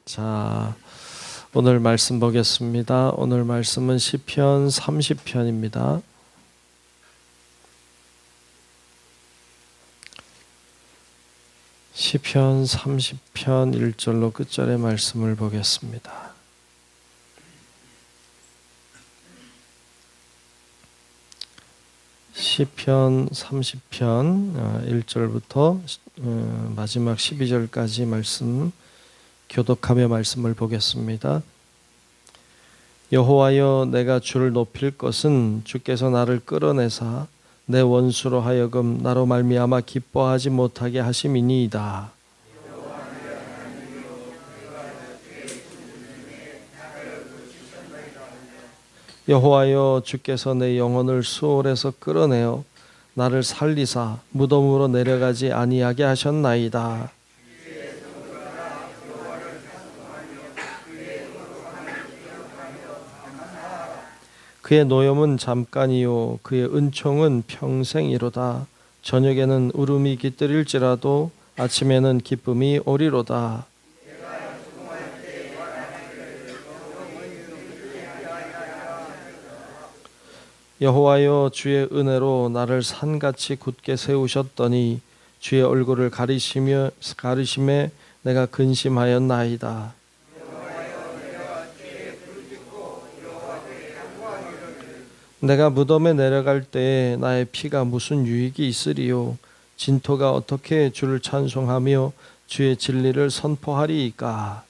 자, 오늘 말씀 보겠습니다. 오늘 말씀은 시편 30편입니다. 시편 30편 1절로 끝절의 말씀을 보겠습니다. 시편 30편 1절부터 마지막 12절까지 말씀 교독하며 말씀을 보겠습니다. 여호와여, 내가 주를 높일 것은 주께서 나를 끌어내사 내 원수로 하여금 나로 말미암아 기뻐하지 못하게 하심이니이다. 여호와여, 주께서 내 영혼을 수월에서 끌어내어 나를 살리사 무덤으로 내려가지 아니하게 하셨나이다. 그의 노염은 잠깐이요 그의 은총은 평생이로다. 저녁에는 울음이 깃들일지라도 아침에는 기쁨이 오리로다. 여호와여, 주의 은혜로 나를 산같이 굳게 세우셨더니 주의 얼굴을 가리심에 내가 근심하였나이다. 내가 무덤에 내려갈 때에 나의 피가 무슨 유익이 있으리요? 진토가 어떻게 주를 찬송하며 주의 진리를 선포하리이까?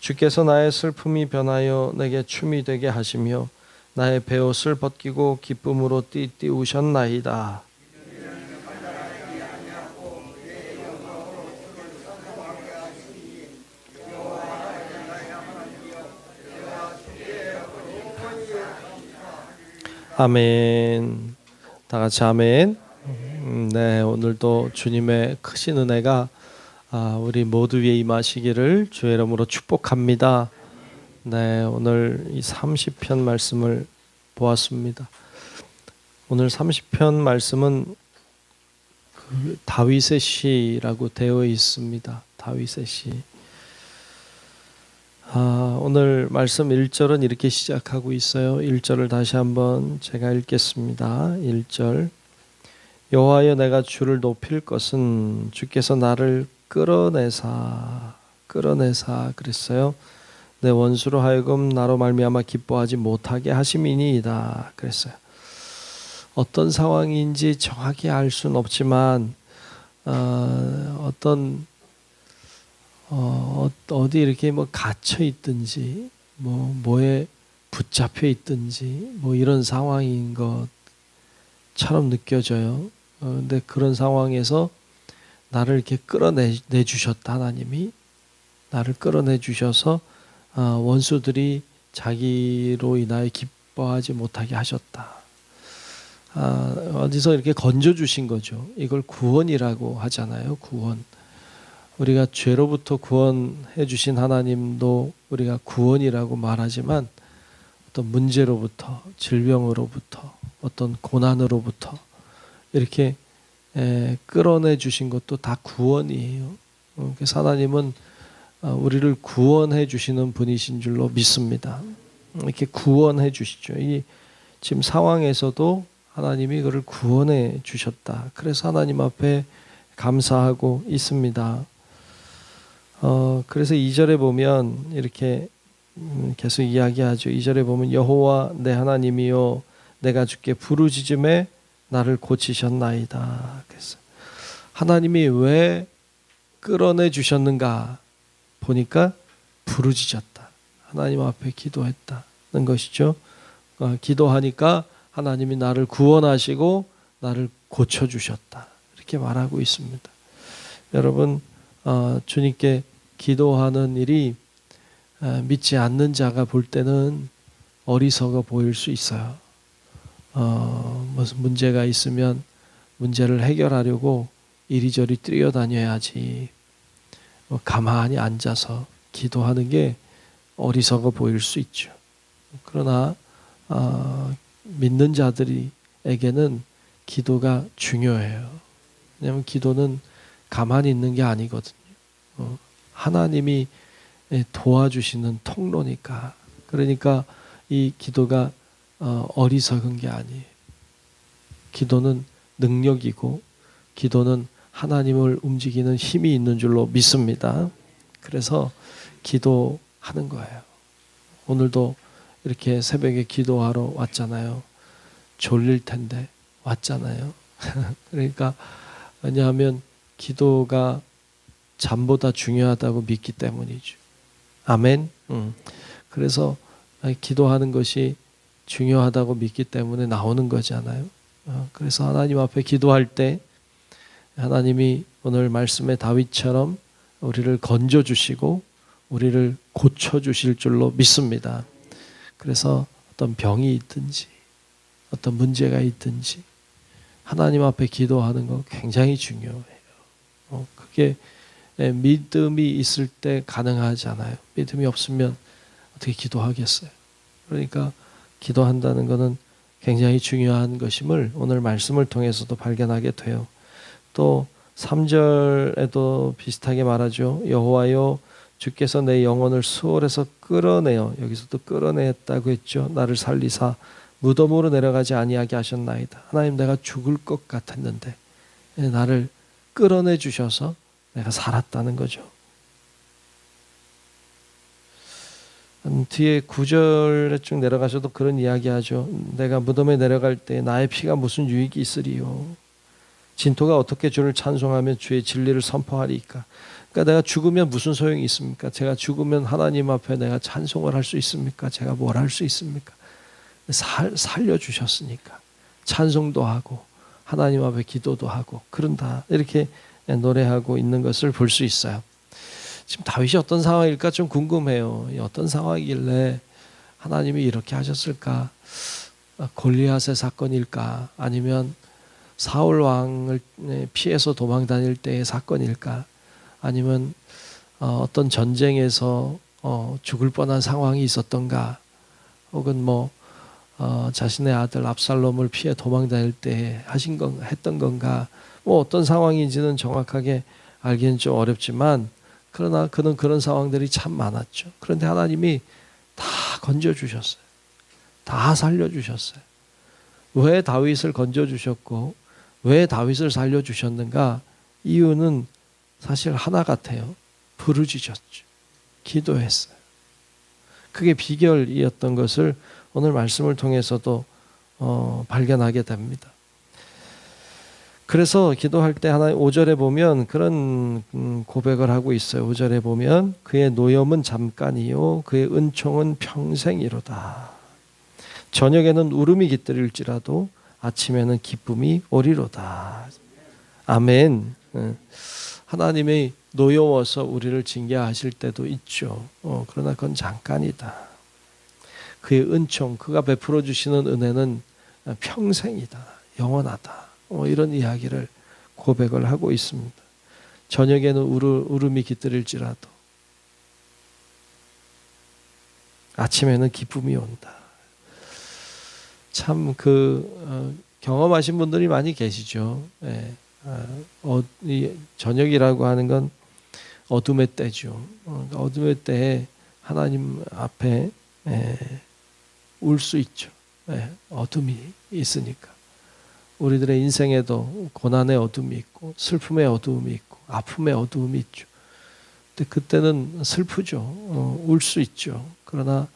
주께서 나의 슬픔이 변하여 내게 춤이 되게 하시며 나의 베옷을 벗기고 기쁨으로 띠띠우셨나이다. 아멘. 다 같이 아멘. 네, 오늘도 주님의 크신 은혜가 우리 모두 위에 임하시기를 주의 이름으로 축복합니다. 네, 오늘 이 30편 말씀을 보았습니다. 오늘 30편 말씀은 다윗의 시라고 되어 있습니다. 다윗의 시. 오늘 말씀 1절은 이렇게 시작하고 있어요. 1절을 다시 한번 제가 읽겠습니다. 1절. 여호와여, 내가 주를 높일 것은 주께서 나를 끌어내사 그랬어요. 내 원수로 하여금 나로 말미암아 기뻐하지 못하게 하심이니이다 그랬어요. 어떤 상황인지 정확히 알 수는 없지만 어디 이렇게 갇혀 있든지 뭐에 붙잡혀 있든지 이런 상황인 것처럼 느껴져요. 근데 그런 상황에서 나를 이렇게 끌어내 주셨다. 하나님이 나를 끌어내 주셔서 원수들이 자기로 인하여 기뻐하지 못하게 하셨다. 어디서 이렇게 건져 주신 거죠. 이걸 구원이라고 하잖아요. 구원. 우리가 죄로부터 구원해 주신 하나님도 우리가 구원이라고 말하지만 어떤 문제로부터, 질병으로부터, 어떤 고난으로부터 이렇게 끌어내 주신 것도 다 구원이에요. 그래서 하나님은 우리를 구원해 주시는 분이신 줄로 믿습니다. 이렇게 구원해 주시죠. 이 지금 상황에서도 하나님이 그를 구원해 주셨다. 그래서 하나님 앞에 감사하고 있습니다. 그래서 2절에 보면 이렇게 계속 이야기하죠. 2절에 보면 여호와 내 하나님이요 내가 주께 부르짖음에 나를 고치셨나이다. 그래서 하나님이 왜 끌어내 주셨는가 보니까 부르짖었다. 하나님 앞에 기도했다는 것이죠. 기도하니까 하나님이 나를 구원하시고 나를 고쳐주셨다. 이렇게 말하고 있습니다. 여러분, 주님께 기도하는 일이 믿지 않는 자가 볼 때는 어리석어 보일 수 있어요. 무슨 문제가 있으면 문제를 해결하려고 이리저리 뛰어다녀야지. 가만히 앉아서 기도하는 게 어리석어 보일 수 있죠. 그러나 믿는 자들이 사람에게는 기도가 중요해요. 왜냐하면 기도는 가만히 있는 게 아니거든요. 하나님이 도와주시는 통로니까. 그러니까 이 기도가 어리석은 게 아니에요. 기도는 능력이고 기도는 하나님을 움직이는 힘이 있는 줄로 믿습니다. 그래서 기도하는 거예요. 오늘도 이렇게 새벽에 기도하러 왔잖아요. 졸릴 텐데 왔잖아요. 그러니까 왜냐하면 기도가 잠보다 중요하다고 믿기 때문이죠. 아멘. 그래서 기도하는 것이 중요하다고 믿기 때문에 나오는 거잖아요. 그래서 하나님 앞에 기도할 때 하나님이 오늘 말씀의 다윗처럼 우리를 건져주시고 우리를 고쳐주실 줄로 믿습니다. 그래서 어떤 병이 있든지 어떤 문제가 있든지 하나님 앞에 기도하는 거 굉장히 중요해요. 그게 믿음이 있을 때 가능하잖아요. 믿음이 없으면 어떻게 기도하겠어요? 그러니까 기도한다는 것은 굉장히 중요한 것임을 오늘 말씀을 통해서도 발견하게 돼요. 또 3절에도 비슷하게 말하죠. 여호와여 주께서 내 영혼을 수월에서 끌어내어, 여기서도 끌어내었다고 했죠. 나를 살리사 무덤으로 내려가지 아니하게 하셨나이다. 하나님, 내가 죽을 것 같았는데 나를 끌어내 주셔서 내가 살았다는 거죠. 뒤에 9절에 쭉 내려가셔도 그런 이야기 하죠. 내가 무덤에 내려갈 때 나의 피가 무슨 유익이 있으리요. 진토가 어떻게 주를 찬송하며 주의 진리를 선포하리까. 그러니까 내가 죽으면 무슨 소용이 있습니까? 제가 죽으면 하나님 앞에 내가 찬송을 할 수 있습니까? 제가 뭘 할 수 있습니까? 살려주셨으니까 찬송도 하고 하나님 앞에 기도도 하고 그런다, 이렇게 노래하고 있는 것을 볼 수 있어요. 지금 다윗이 어떤 상황일까 좀 궁금해요. 어떤 상황이길래 하나님이 이렇게 하셨을까? 골리앗의 사건일까? 아니면 사울 왕을 피해서 도망 다닐 때의 사건일까? 아니면 어떤 전쟁에서 죽을 뻔한 상황이 있었던가? 혹은 자신의 아들 압살롬을 피해 도망 다닐 때 했던 건가? 어떤 상황인지는 정확하게 알기는 좀 어렵지만, 그러나 그는 그런 상황들이 참 많았죠. 그런데 하나님이 다 건져주셨어요. 다 살려주셨어요. 왜 다윗을 건져주셨고 왜 다윗을 살려주셨는가? 이유는 사실 하나 같아요. 부르짖었죠. 기도했어요. 그게 비결이었던 것을 오늘 말씀을 통해서도 발견하게 됩니다. 그래서 기도할 때 하나님 5절에 보면 그런 고백을 하고 있어요. 5절에 보면 그의 노염은 잠깐이요 그의 은총은 평생이로다. 저녁에는 울음이 깃들일지라도 아침에는 기쁨이 오리로다. 아멘. 하나님이 노여워서 우리를 징계하실 때도 있죠. 그러나 그건 잠깐이다. 그의 은총, 그가 베풀어 주시는 은혜는 평생이다. 영원하다. 이런 이야기를 고백을 하고 있습니다. 저녁에는 울음이 깃들일지라도 아침에는 기쁨이 온다. 참 경험하신 분들이 많이 계시죠. 이 저녁이라고 하는 건 어둠의 때죠. 어둠의 때에 하나님 앞에 울 수 있죠. 어둠이 있으니까. 우리들의 인생에도 고난의 어둠이 있고 슬픔의 어둠이 있고 아픔의 어둠이 있죠. 근데 그때는 슬프죠. 울 수 있죠. 그러나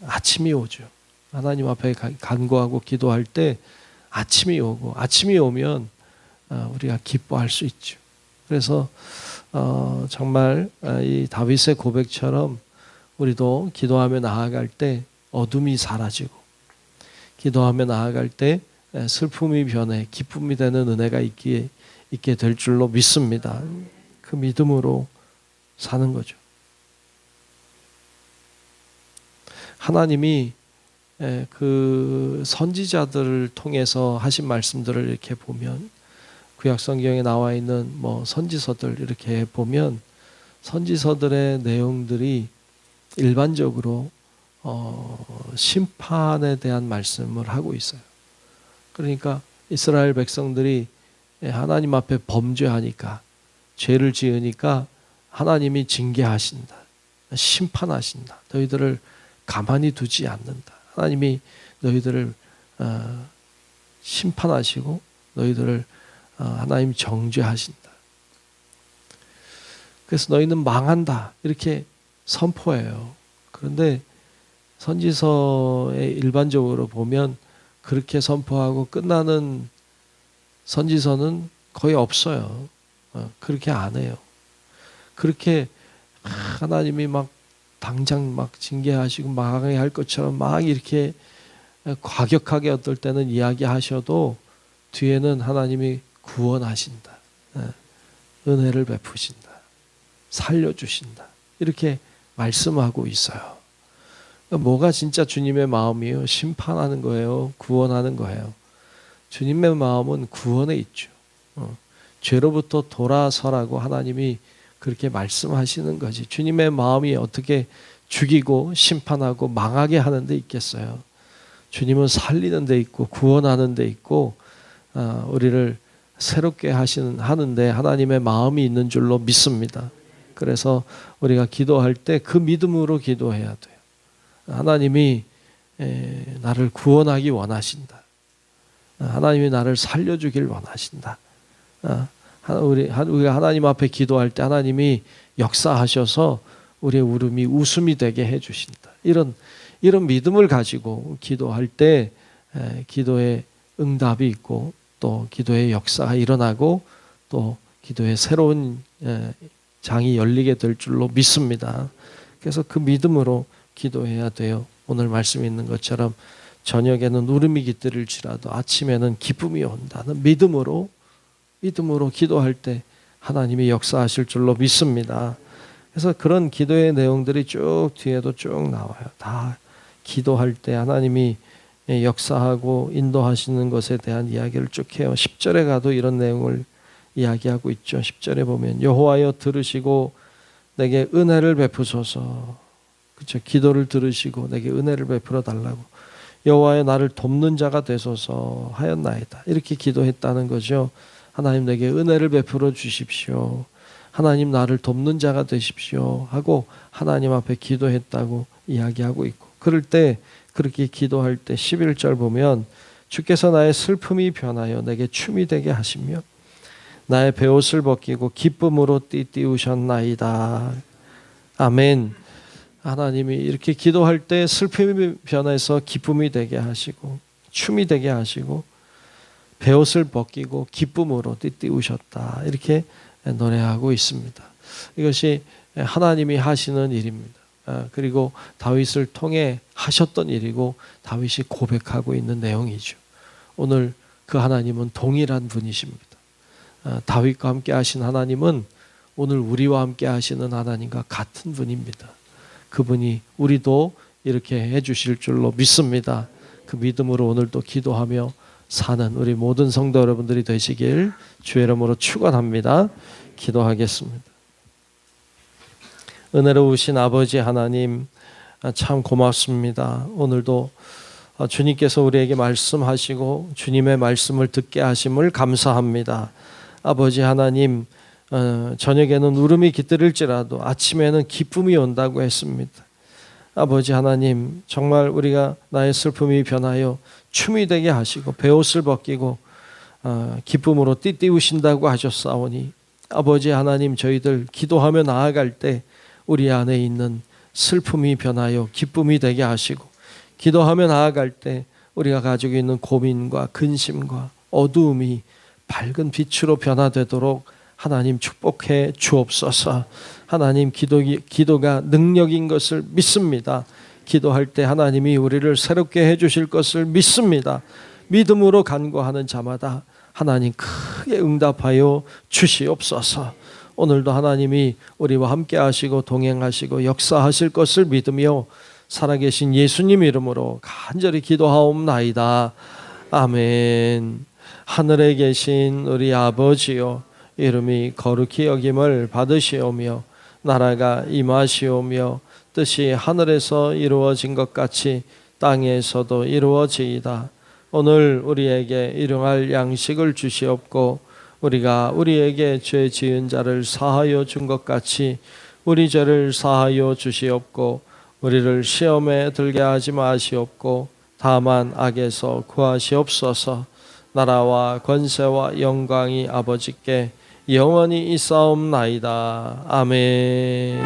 아침이 오죠. 하나님 앞에 간구하고 기도할 때 아침이 오고, 아침이 오면 우리가 기뻐할 수 있죠. 그래서 정말 이 다윗의 고백처럼 우리도 기도하며 나아갈 때 어둠이 사라지고, 기도하며 나아갈 때 슬픔이 변해 기쁨이 되는 은혜가 있게 될 줄로 믿습니다. 그 믿음으로 사는 거죠. 하나님이 그 선지자들을 통해서 하신 말씀들을 이렇게 보면, 구약 성경에 나와 있는 선지서들 이렇게 보면 선지서들의 내용들이 일반적으로 심판에 대한 말씀을 하고 있어요. 그러니까 이스라엘 백성들이 하나님 앞에 범죄하니까, 죄를 지으니까 하나님이 징계하신다, 심판하신다, 너희들을 가만히 두지 않는다, 하나님이 너희들을 심판하시고 너희들을 하나님 정죄하신다, 그래서 너희는 망한다, 이렇게 선포해요. 그런데 선지서에 일반적으로 보면 그렇게 선포하고 끝나는 선지서는 거의 없어요. 그렇게 안 해요. 그렇게 하나님이 막 당장 막 징계하시고 망하게 할 것처럼 막 이렇게 과격하게 어떨 때는 이야기하셔도 뒤에는 하나님이 구원하신다, 은혜를 베푸신다, 살려주신다, 이렇게 말씀하고 있어요. 뭐가 진짜 주님의 마음이에요? 심판하는 거예요? 구원하는 거예요? 주님의 마음은 구원에 있죠. 죄로부터 돌아서라고 하나님이 그렇게 말씀하시는 거지. 주님의 마음이 어떻게 죽이고 심판하고 망하게 하는 데 있겠어요? 주님은 살리는 데 있고 구원하는 데 있고 우리를 새롭게 하는데 하나님의 마음이 있는 줄로 믿습니다. 그래서 우리가 기도할 때 그 믿음으로 기도해야 돼요. 하나님이 나를 구원하기 원하신다, 하나님이 나를 살려주길 원하신다, 우리가 하나님 앞에 기도할 때 하나님이 역사하셔서 우리의 울음이 웃음이 되게 해주신다, 이런 믿음을 가지고 기도할 때 기도의 응답이 있고 또 기도의 역사가 일어나고 또 기도의 새로운 장이 열리게 될 줄로 믿습니다. 그래서 그 믿음으로 기도해야 돼요. 오늘 말씀이 있는 것처럼 저녁에는 울음이 깃들일지라도 아침에는 기쁨이 온다는 믿음으로 기도할 때 하나님이 역사하실 줄로 믿습니다. 그래서 그런 기도의 내용들이 쭉 뒤에도 쭉 나와요. 다 기도할 때 하나님이 역사하고 인도하시는 것에 대한 이야기를 쭉 해요. 10절에 가도 이런 내용을 이야기하고 있죠. 10절에 보면 여호와여 들으시고 내게 은혜를 베푸소서. 그렇죠. 기도를 들으시고 내게 은혜를 베풀어 달라고. 여호와여 나를 돕는 자가 되소서 하였나이다. 이렇게 기도했다는 거죠. 하나님 내게 은혜를 베풀어 주십시오. 하나님 나를 돕는 자가 되십시오 하고 하나님 앞에 기도했다고 이야기하고 있고, 그럴 때 그렇게 기도할 때 11절 보면 주께서 나의 슬픔이 변하여 내게 춤이 되게 하시며 나의 베옷을 벗기고 기쁨으로 띠띠우셨나이다. 아멘. 하나님이 이렇게 기도할 때 슬픔이 변해서 기쁨이 되게 하시고 춤이 되게 하시고 베옷을 벗기고 기쁨으로 띠띠우셨다, 이렇게 노래하고 있습니다. 이것이 하나님이 하시는 일입니다. 그리고 다윗을 통해 하셨던 일이고 다윗이 고백하고 있는 내용이죠. 오늘 그 하나님은 동일한 분이십니다. 다윗과 함께 하신 하나님은 오늘 우리와 함께 하시는 하나님과 같은 분입니다. 그분이 우리도 이렇게 해주실 줄로 믿습니다. 그 믿음으로 오늘도 기도하며 사는 우리 모든 성도 여러분들이 되시길 주의 이름으로 축원합니다. 기도하겠습니다. 은혜로우신 아버지 하나님, 참 고맙습니다. 오늘도 주님께서 우리에게 말씀하시고 주님의 말씀을 듣게 하심을 감사합니다. 아버지 하나님, 저녁에는 울음이 깃들일지라도 아침에는 기쁨이 온다고 했습니다. 아버지 하나님, 정말 우리가 나의 슬픔이 변하여 춤이 되게 하시고 베옷을 벗기고 기쁨으로 띠띠우신다고 하셨사오니 아버지 하나님, 저희들 기도하며 나아갈 때 우리 안에 있는 슬픔이 변하여 기쁨이 되게 하시고, 기도하며 나아갈 때 우리가 가지고 있는 고민과 근심과 어두움이 밝은 빛으로 변화되도록 하나님 축복해 주옵소서. 하나님, 기도가 능력인 것을 믿습니다. 기도할 때 하나님이 우리를 새롭게 해주실 것을 믿습니다. 믿음으로 간구하는 자마다 하나님 크게 응답하여 주시옵소서. 오늘도 하나님이 우리와 함께 하시고 동행하시고 역사하실 것을 믿으며 살아계신 예수님 이름으로 간절히 기도하옵나이다. 아멘. 하늘에 계신 우리 아버지요, 이름이 거룩히 여김을 받으시오며 나라가 임하시오며 뜻이 하늘에서 이루어진 것 같이 땅에서도 이루어지이다. 오늘 우리에게 일용할 양식을 주시옵고 우리가 우리에게 죄 지은 자를 사하여 준 것 같이 우리 죄를 사하여 주시옵고 우리를 시험에 들게 하지 마시옵고 다만 악에서 구하시옵소서. 나라와 권세와 영광이 아버지께 영원히 있사옵나이다. 아멘.